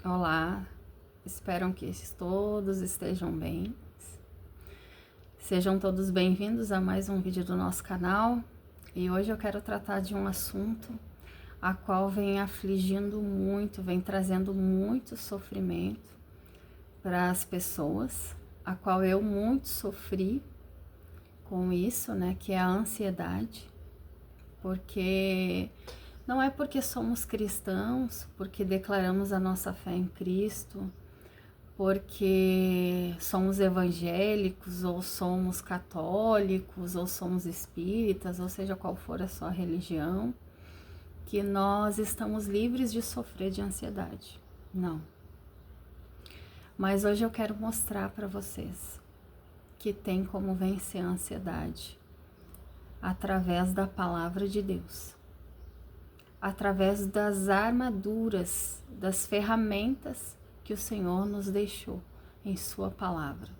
Olá, espero que todos estejam bem. Sejam todos bem-vindos a mais um vídeo do nosso canal. E hoje eu quero tratar de um assunto a qual vem afligindo muito, vem trazendo muito sofrimento para as pessoas, a qual eu muito sofri com isso, né, que é a ansiedade, porque não é porque somos cristãos, porque declaramos a nossa fé em Cristo, porque somos evangélicos, ou somos católicos, ou somos espíritas, ou seja qual for a sua religião, que nós estamos livres de sofrer de ansiedade. Não. Mas hoje eu quero mostrar para vocês que tem como vencer a ansiedade através da palavra de Deus, através das armaduras, das ferramentas que o Senhor nos deixou em sua palavra.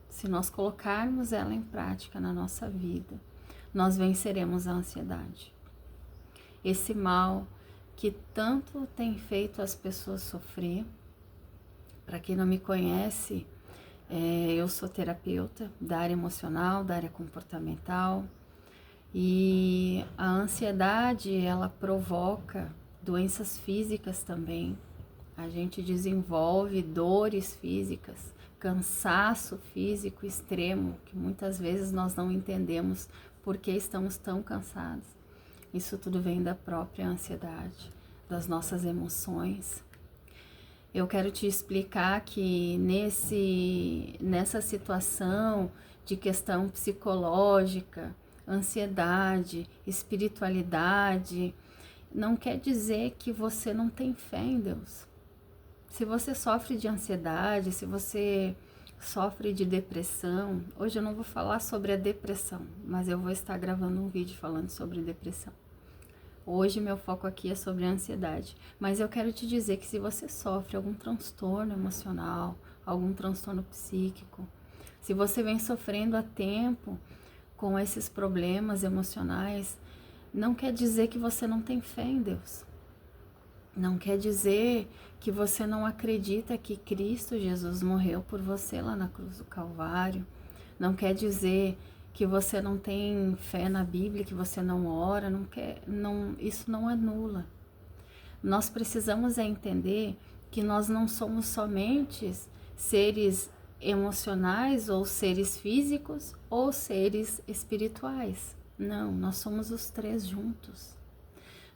Se nós colocarmos ela em prática na nossa vida, nós venceremos a ansiedade. Esse mal que tanto tem feito as pessoas sofrer. Para quem não me conhece, eu sou terapeuta da área emocional, da área comportamental, e a ansiedade, ela provoca doenças físicas também. A gente desenvolve dores físicas, cansaço físico extremo, que muitas vezes nós não entendemos por que estamos tão cansados. Isso tudo vem da própria ansiedade, das nossas emoções. Eu quero te explicar que nessa situação de questão psicológica, ansiedade, espiritualidade, não quer dizer que você não tem fé em Deus. Se você sofre de ansiedade, se você sofre de depressão, hoje eu não vou falar sobre a depressão, mas eu vou estar gravando um vídeo falando sobre depressão. Hoje meu foco aqui é sobre a ansiedade, mas eu quero te dizer que se você sofre algum transtorno emocional, algum transtorno psíquico, se você vem sofrendo há tempo com esses problemas emocionais, não quer dizer que você não tem fé em Deus. Não quer dizer que você não acredita que Cristo Jesus morreu por você lá na cruz do Calvário. Não quer dizer que você não tem fé na Bíblia, que você não ora, isso não anula. Nós precisamos entender que nós não somos somente seres emocionais ou seres físicos ou seres espirituais. Não, nós somos os três juntos.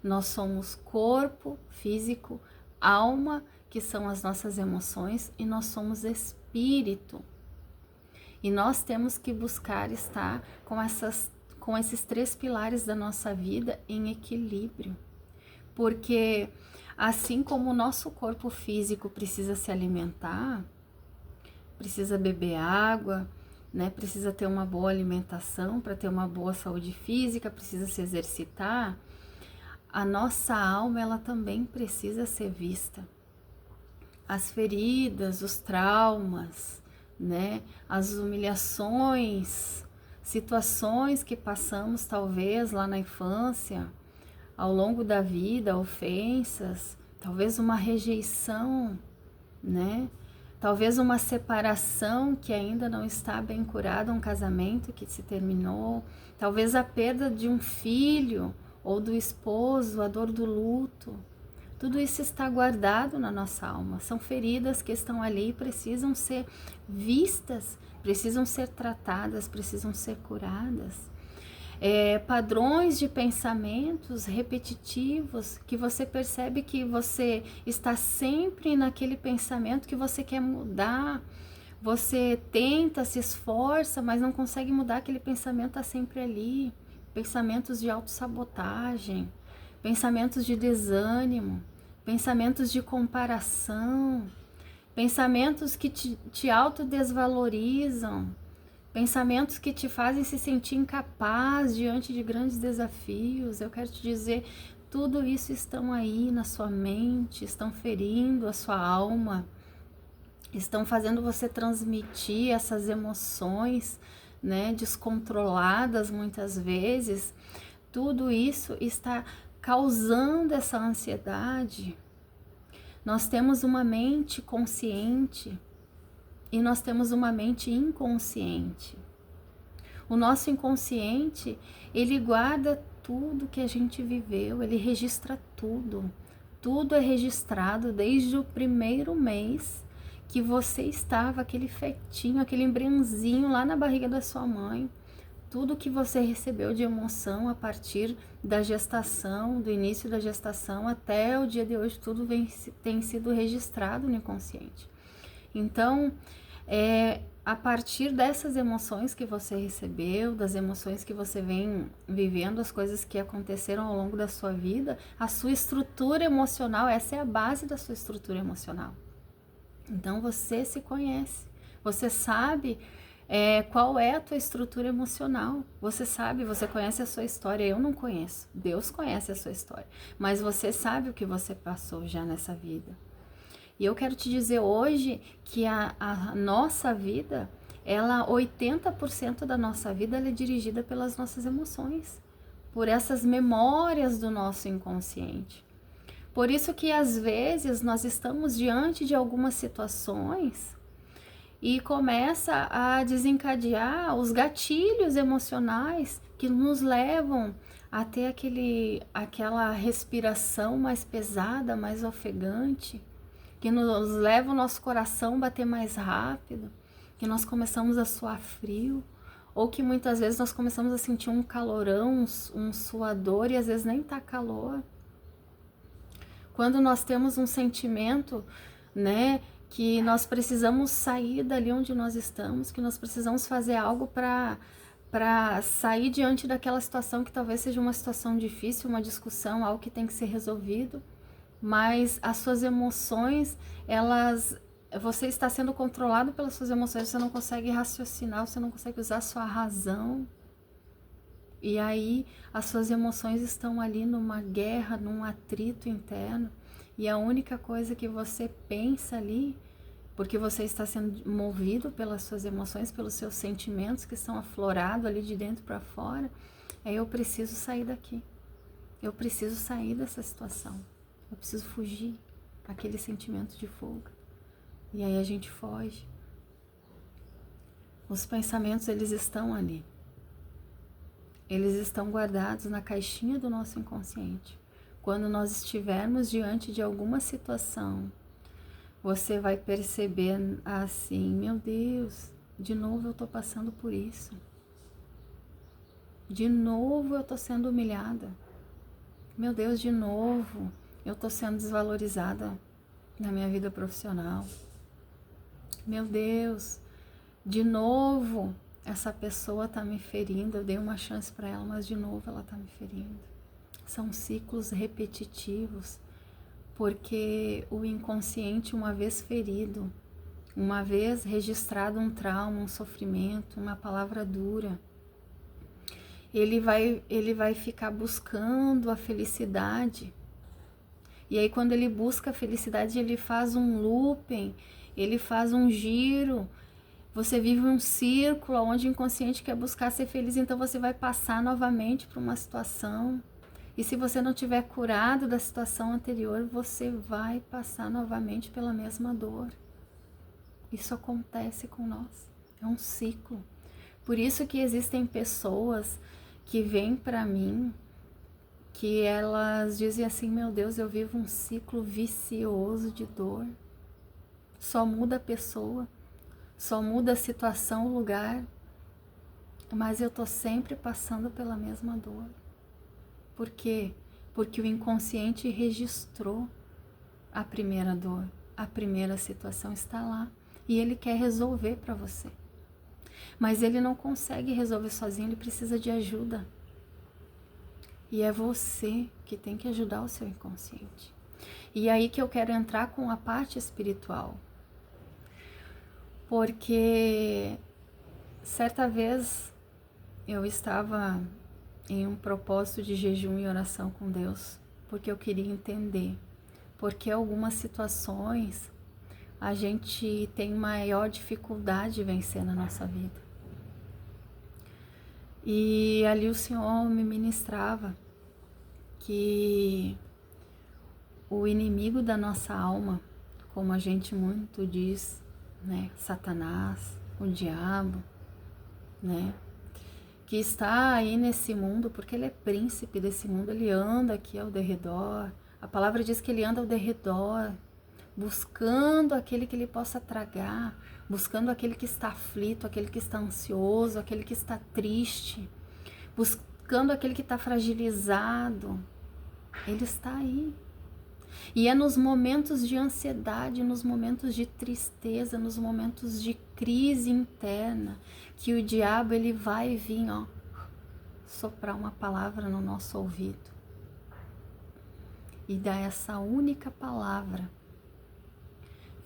Nós somos corpo, físico, alma, que são as nossas emoções, e nós somos espírito. E nós temos que buscar estar com esses três pilares da nossa vida em equilíbrio. Porque assim como o nosso corpo físico precisa se alimentar, precisa beber água, né? Precisa ter uma boa alimentação para ter uma boa saúde física, precisa se exercitar, a nossa alma, ela também precisa ser vista. As feridas, os traumas, né? As humilhações, situações que passamos talvez lá na infância, ao longo da vida, ofensas, talvez uma rejeição, né? Talvez uma separação que ainda não está bem curada, um casamento que se terminou, talvez a perda de um filho ou do esposo, a dor do luto. Tudo isso está guardado na nossa alma. São feridas que estão ali e precisam ser vistas, precisam ser tratadas, precisam ser curadas. Padrões de pensamentos repetitivos que você percebe que você está sempre naquele pensamento que você quer mudar. Você tenta, se esforça, mas não consegue mudar, aquele pensamento está sempre ali. Pensamentos de autossabotagem, pensamentos de desânimo, pensamentos de comparação, pensamentos que te autodesvalorizam, pensamentos que te fazem se sentir incapaz diante de grandes desafios. Eu quero te dizer, tudo isso estão aí na sua mente, estão ferindo a sua alma, estão fazendo você transmitir essas emoções, né, descontroladas muitas vezes. Tudo isso está causando essa ansiedade. Nós temos uma mente consciente e nós temos uma mente inconsciente. O nosso inconsciente, ele guarda tudo que a gente viveu, ele registra tudo. Tudo é registrado desde o primeiro mês que você estava, aquele fetinho, aquele embriãozinho lá na barriga da sua mãe. Tudo que você recebeu de emoção a partir da gestação, do início da gestação até o dia de hoje, tudo tem sido registrado no inconsciente. Então, a partir dessas emoções que você recebeu, das emoções que você vem vivendo, as coisas que aconteceram ao longo da sua vida, a sua estrutura emocional, essa é a base da sua estrutura emocional. Então você se conhece, você sabe qual é a tua estrutura emocional, você sabe, você conhece a sua história. Eu não conheço, Deus conhece a sua história, mas você sabe o que você passou já nessa vida. E eu quero te dizer hoje que a nossa vida, 80% da nossa vida ela é dirigida pelas nossas emoções, por essas memórias do nosso inconsciente. Por isso que às vezes nós estamos diante de algumas situações e começa a desencadear os gatilhos emocionais que nos levam a ter aquela respiração mais pesada, mais ofegante, que nos leva o nosso coração a bater mais rápido, que nós começamos a suar frio, ou que muitas vezes nós começamos a sentir um calorão, um suador, e às vezes nem tá calor. Quando nós temos um sentimento, né, que nós precisamos sair dali onde nós estamos, que nós precisamos fazer algo para sair diante daquela situação que talvez seja uma situação difícil, uma discussão, algo que tem que ser resolvido, mas as suas emoções, você está sendo controlado pelas suas emoções, você não consegue raciocinar, você não consegue usar a sua razão. E aí as suas emoções estão ali numa guerra, num atrito interno, e a única coisa que você pensa ali, porque você está sendo movido pelas suas emoções, pelos seus sentimentos que estão aflorados ali de dentro para fora, eu preciso sair daqui, eu preciso sair dessa situação. Eu preciso fugir, aquele sentimento de fuga. E aí a gente foge. Os pensamentos, eles estão ali. Eles estão guardados na caixinha do nosso inconsciente. Quando nós estivermos diante de alguma situação, você vai perceber assim, meu Deus, de novo eu estou passando por isso. De novo eu estou sendo humilhada. Meu Deus, de novo eu estou sendo desvalorizada na minha vida profissional. Meu Deus, de novo essa pessoa está me ferindo. Eu dei uma chance para ela, mas de novo ela está me ferindo. São ciclos repetitivos, porque o inconsciente, uma vez ferido, uma vez registrado um trauma, um sofrimento, uma palavra dura, ele vai ficar buscando a felicidade. E aí quando ele busca a felicidade, ele faz um looping, ele faz um giro, você vive um círculo onde o inconsciente quer buscar ser feliz, então você vai passar novamente por uma situação. E se você não tiver curado da situação anterior, você vai passar novamente pela mesma dor. Isso acontece com nós, é um ciclo. Por isso que existem pessoas que vêm para mim, que elas dizem assim, meu Deus, eu vivo um ciclo vicioso de dor. Só muda a pessoa, só muda a situação, o lugar, mas eu tô sempre passando pela mesma dor. Por quê? Porque o inconsciente registrou a primeira dor, a primeira situação está lá e ele quer resolver para você. Mas ele não consegue resolver sozinho, ele precisa de ajuda. E é você que tem que ajudar o seu inconsciente. E aí que eu quero entrar com a parte espiritual. Porque certa vez eu estava em um propósito de jejum e oração com Deus, porque eu queria entender porque algumas situações a gente tem maior dificuldade de vencer na nossa vida. E ali o Senhor me ministrava que o inimigo da nossa alma, como a gente muito diz, né? Satanás, o diabo, né? Que está aí nesse mundo, porque ele é príncipe desse mundo, ele anda aqui ao derredor. A palavra diz que ele anda ao derredor, buscando aquele que ele possa tragar, buscando aquele que está aflito, aquele que está ansioso, aquele que está triste, buscando aquele que está fragilizado. Ele está aí. E é nos momentos de ansiedade, nos momentos de tristeza, nos momentos de crise interna, que o diabo ele vai vir, soprar uma palavra no nosso ouvido. E dar essa única palavra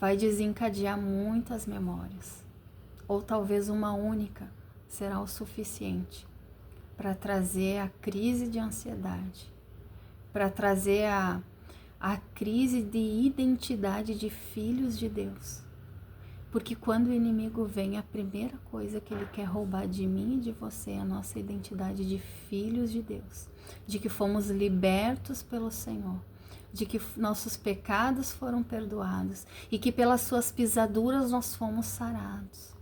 vai desencadear muitas memórias. Ou talvez uma única será o suficiente para trazer a crise de ansiedade, para trazer a crise de identidade de filhos de Deus. Porque quando o inimigo vem, a primeira coisa que ele quer roubar de mim e de você é a nossa identidade de filhos de Deus, de que fomos libertos pelo Senhor, de que nossos pecados foram perdoados e que pelas suas pisaduras nós fomos sarados.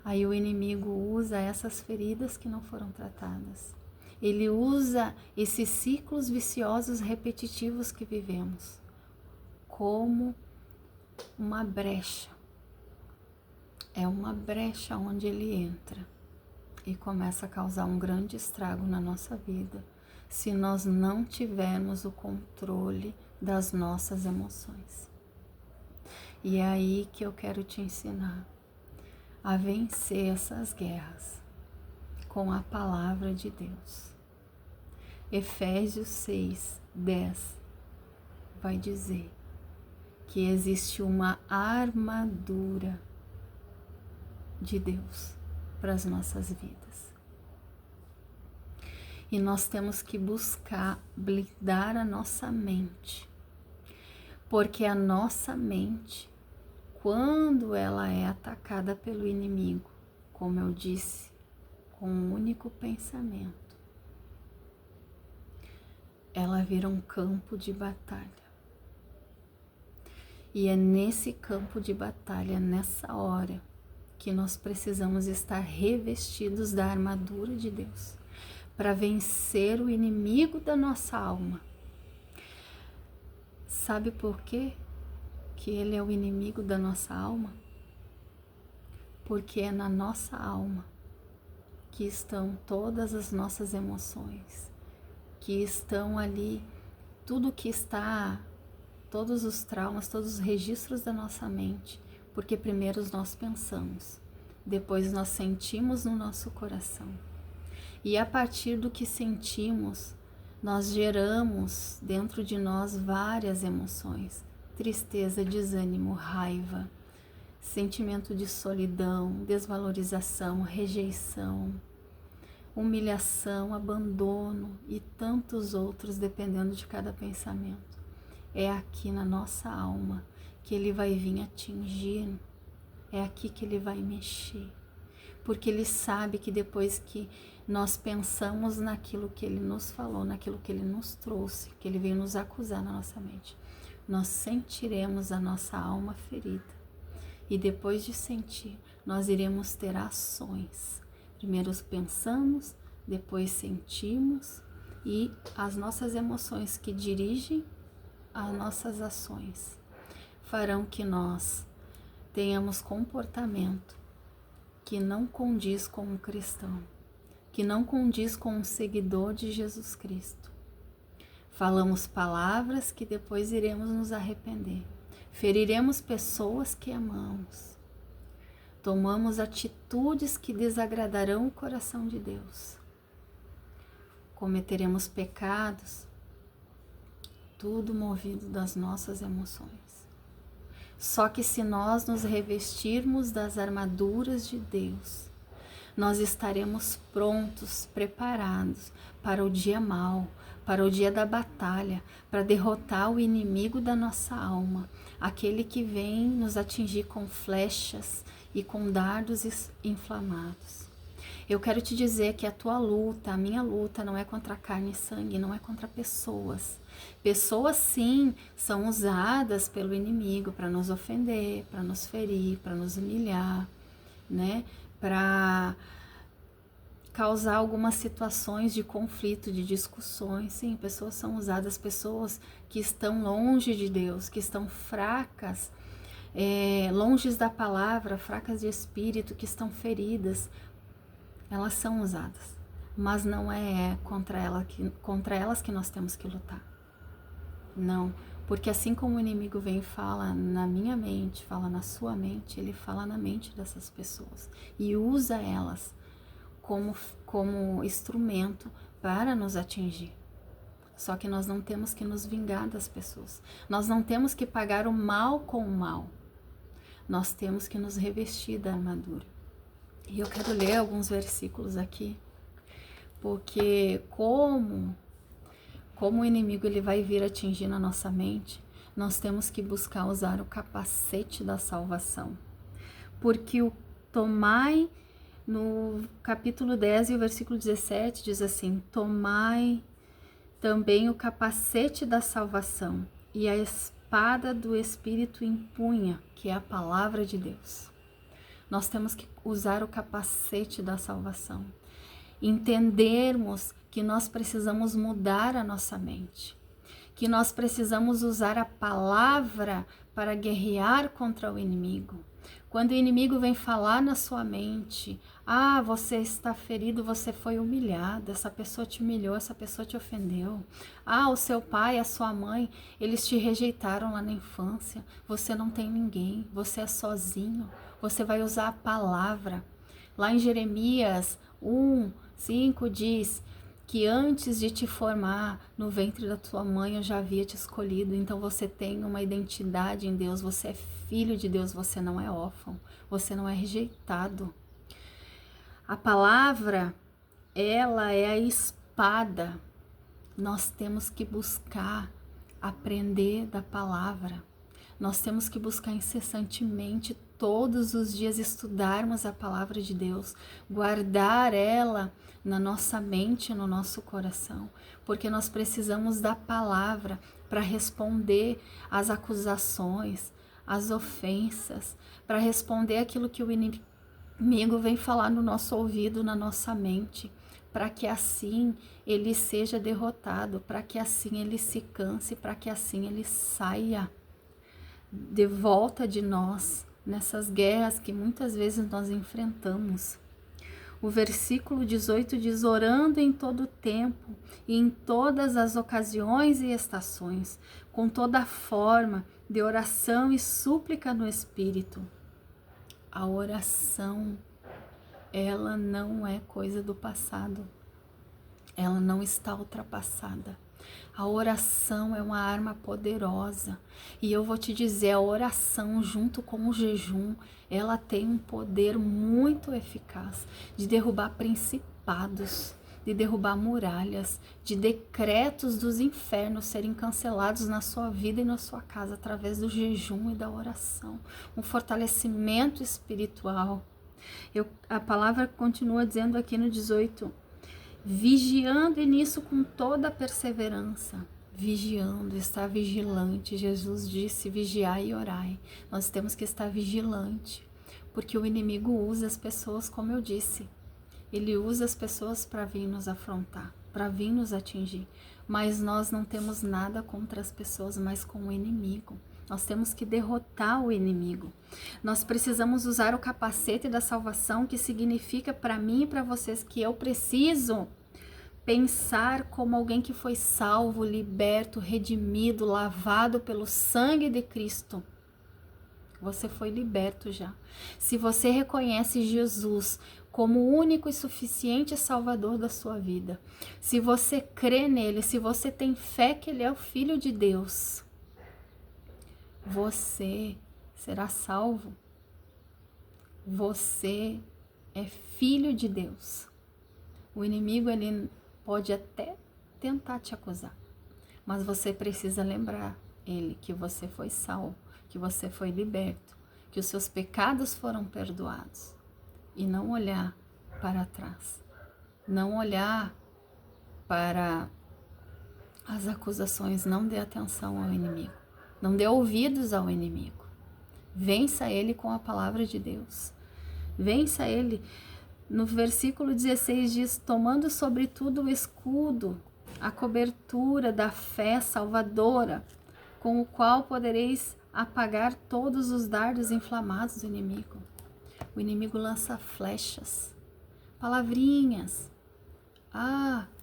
Aí o inimigo usa essas feridas que não foram tratadas. Ele usa esses ciclos viciosos repetitivos que vivemos como uma brecha. É uma brecha onde ele entra e começa a causar um grande estrago na nossa vida, se nós não tivermos o controle das nossas emoções. E é aí que eu quero te ensinar a vencer essas guerras com a palavra de Deus. Efésios 6:10 vai dizer que existe uma armadura de Deus para as nossas vidas. E nós temos que buscar blindar a nossa mente, porque a nossa mente, quando ela é atacada pelo inimigo, como eu disse, com um único pensamento, ela vira um campo de batalha. E é nesse campo de batalha, nessa hora, que nós precisamos estar revestidos da armadura de Deus, para vencer o inimigo da nossa alma. Sabe por quê que ele é o inimigo da nossa alma? Porque é na nossa alma que estão todas as nossas emoções, que estão ali tudo que está, todos os traumas, todos os registros da nossa mente, porque primeiro nós pensamos, depois nós sentimos no nosso coração. E a partir do que sentimos, nós geramos dentro de nós várias emoções: tristeza, desânimo, raiva, sentimento de solidão, desvalorização, rejeição, humilhação, abandono e tantos outros, dependendo de cada pensamento. É aqui na nossa alma que ele vai vir atingir, é aqui que ele vai mexer, porque ele sabe que depois que nós pensamos naquilo que ele nos falou, naquilo que ele nos trouxe, que ele veio nos acusar na nossa mente, nós sentiremos a nossa alma ferida. E depois de sentir, nós iremos ter ações. Primeiro pensamos, depois sentimos, e as nossas emoções que dirigem as nossas ações farão que nós tenhamos comportamento que não condiz com um cristão, que não condiz com um seguidor de Jesus Cristo. Falamos palavras que depois iremos nos arrepender. Feriremos pessoas que amamos. Tomamos atitudes que desagradarão o coração de Deus. Cometeremos pecados, tudo movido das nossas emoções. Só que se nós nos revestirmos das armaduras de Deus, nós estaremos prontos, preparados para o dia mau, para o dia da batalha, para derrotar o inimigo da nossa alma, aquele que vem nos atingir com flechas e com dardos inflamados. Eu quero te dizer que a tua luta, a minha luta, não é contra carne e sangue, não é contra pessoas. Pessoas, sim, são usadas pelo inimigo para nos ofender, para nos ferir, para nos humilhar, né? Para causar algumas situações de conflito, de discussões. Sim, pessoas são usadas, pessoas que estão longe de Deus, que estão fracas, longe da palavra, fracas de espírito, que estão feridas, elas são usadas, mas não é contra elas que nós temos que lutar. Não, porque assim como o inimigo vem e fala na minha mente, fala na sua mente, ele fala na mente dessas pessoas e usa elas como instrumento para nos atingir. Só que nós não temos que nos vingar das pessoas. Nós não temos que pagar o mal com o mal. Nós temos que nos revestir da armadura. E eu quero ler alguns versículos aqui, porque como o inimigo ele vai vir atingir na nossa mente, nós temos que buscar usar o capacete da salvação. Porque o tomai, no capítulo 10 e o versículo 17 diz assim: tomai também o capacete da salvação e a espada do Espírito em punha, que é a palavra de Deus. Nós temos que usar o capacete da salvação, entendermos que nós precisamos mudar a nossa mente, que nós precisamos usar a palavra para guerrear contra o inimigo. Quando o inimigo vem falar na sua mente, você está ferido, você foi humilhado, essa pessoa te humilhou, essa pessoa te ofendeu. O seu pai, a sua mãe, eles te rejeitaram lá na infância, você não tem ninguém, você é sozinho. Você vai usar a palavra. Lá em Jeremias 1:5 diz que antes de te formar no ventre da tua mãe eu já havia te escolhido. Então você tem uma identidade em Deus, você é filho de Deus, você não é órfão, você não é rejeitado. A palavra, ela é a espada. Nós temos que buscar aprender da palavra. Nós temos que buscar incessantemente, todos os dias, estudarmos a palavra de Deus, guardar ela na nossa mente, no nosso coração, porque nós precisamos da palavra para responder às acusações, às ofensas, para responder aquilo que o inimigo vem falar no nosso ouvido, na nossa mente, para que assim ele seja derrotado, para que assim ele se canse, para que assim ele saia de volta de nós nessas guerras que muitas vezes nós enfrentamos. O versículo 18 diz: orando em todo tempo e em todas as ocasiões e estações, com toda forma de oração e súplica no Espírito. A oração, ela não é coisa do passado, ela não está ultrapassada. A oração é uma arma poderosa e eu vou te dizer, a oração junto com o jejum, ela tem um poder muito eficaz de derrubar principados, de derrubar muralhas, de decretos dos infernos serem cancelados na sua vida e na sua casa através do jejum e da oração, um fortalecimento espiritual. A palavra continua dizendo aqui no 18, vigiando e nisso com toda a perseverança, vigiando, estar vigilante. Jesus disse: vigiai e orai. Nós temos que estar vigilante, porque o inimigo usa as pessoas, como eu disse, ele usa as pessoas para vir nos afrontar, para vir nos atingir, mas nós não temos nada contra as pessoas, mas com o inimigo. Nós temos que derrotar o inimigo. Nós precisamos usar o capacete da salvação, que significa para mim e para vocês que eu preciso pensar como alguém que foi salvo, liberto, redimido, lavado pelo sangue de Cristo. Você foi liberto já. Se você reconhece Jesus como o único e suficiente Salvador da sua vida, se você crê nele, se você tem fé que ele é o Filho de Deus, você será salvo. Você é filho de Deus. O inimigo, ele pode até tentar te acusar, mas você precisa lembrar ele que você foi salvo, que você foi liberto, que os seus pecados foram perdoados, e não olhar para trás. Não olhar para as acusações, não dê atenção ao inimigo. Não dê ouvidos ao inimigo. Vença ele com a palavra de Deus. Vença ele. No versículo 16 diz: tomando sobretudo o escudo, a cobertura da fé salvadora, com o qual podereis apagar todos os dardos inflamados do inimigo. O inimigo lança flechas, palavrinhas.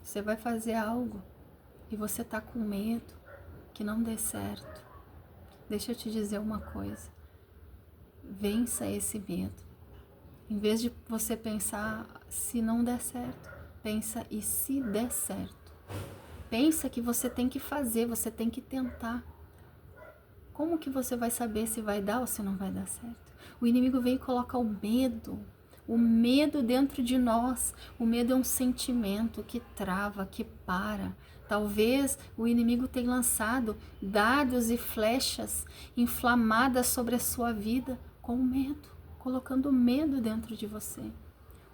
Você vai fazer algo e você tá com medo que não dê certo. Deixa eu te dizer uma coisa. Vença esse medo. Em vez de você pensar se não der certo, pensa e se der certo. Pensa que você tem que fazer, você tem que tentar. Como que você vai saber se vai dar ou se não vai dar certo? O inimigo vem e coloca o medo dentro de nós. O medo é um sentimento que trava, que para. Talvez o inimigo tenha lançado dardos e flechas inflamadas sobre a sua vida com medo, colocando medo dentro de você.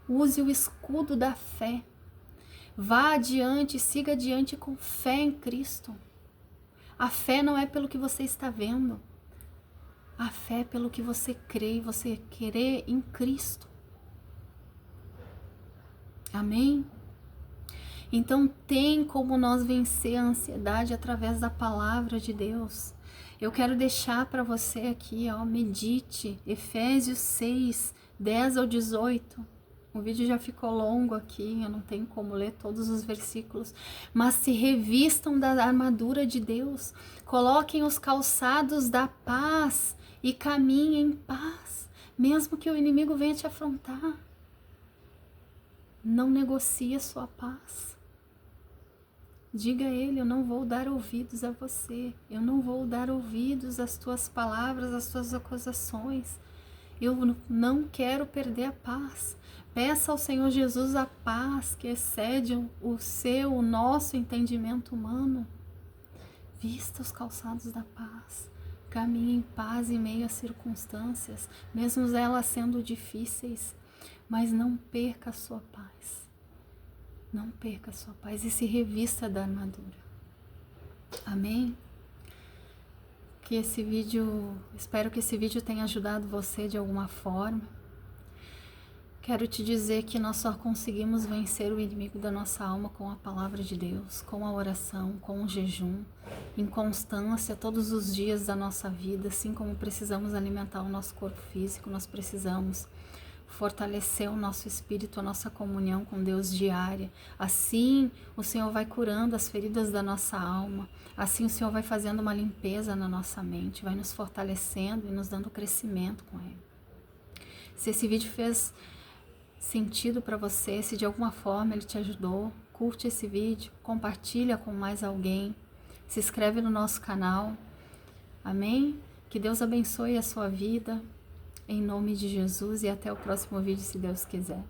Use o escudo da fé. Vá adiante, siga adiante com fé em Cristo. A fé não é pelo que você está vendo. A fé é pelo que você crê, você crê em Cristo. Amém? Então tem como nós vencer a ansiedade através da palavra de Deus. Eu quero deixar para você aqui, medite, Efésios 6, 10 ao 18. O vídeo já ficou longo aqui, eu não tenho como ler todos os versículos, mas se revistam da armadura de Deus, coloquem os calçados da paz e caminhem em paz, mesmo que o inimigo venha te afrontar. Não negocie a sua paz. Diga a ele: eu não vou dar ouvidos a você, eu não vou dar ouvidos às tuas palavras, às tuas acusações. Eu não quero perder a paz. Peça ao Senhor Jesus a paz que excede o nosso entendimento humano. Vista os calçados da paz. Caminhe em paz em meio às circunstâncias, mesmo elas sendo difíceis. Mas não perca a sua paz. Não perca a sua paz e se revista da armadura. Amém? Espero que esse vídeo tenha ajudado você de alguma forma. Quero te dizer que nós só conseguimos vencer o inimigo da nossa alma com a palavra de Deus, com a oração, com o jejum, em constância todos os dias da nossa vida. Assim como precisamos alimentar o nosso corpo físico, nós precisamos fortalecer o nosso espírito, a nossa comunhão com Deus diária. Assim o Senhor vai curando as feridas da nossa alma. Assim o Senhor vai fazendo uma limpeza na nossa mente, vai nos fortalecendo e nos dando crescimento com Ele. Se esse vídeo fez sentido para você, se de alguma forma ele te ajudou, curte esse vídeo, compartilha com mais alguém, se inscreve no nosso canal. Amém? Que Deus abençoe a sua vida, em nome de Jesus, e até o próximo vídeo, se Deus quiser.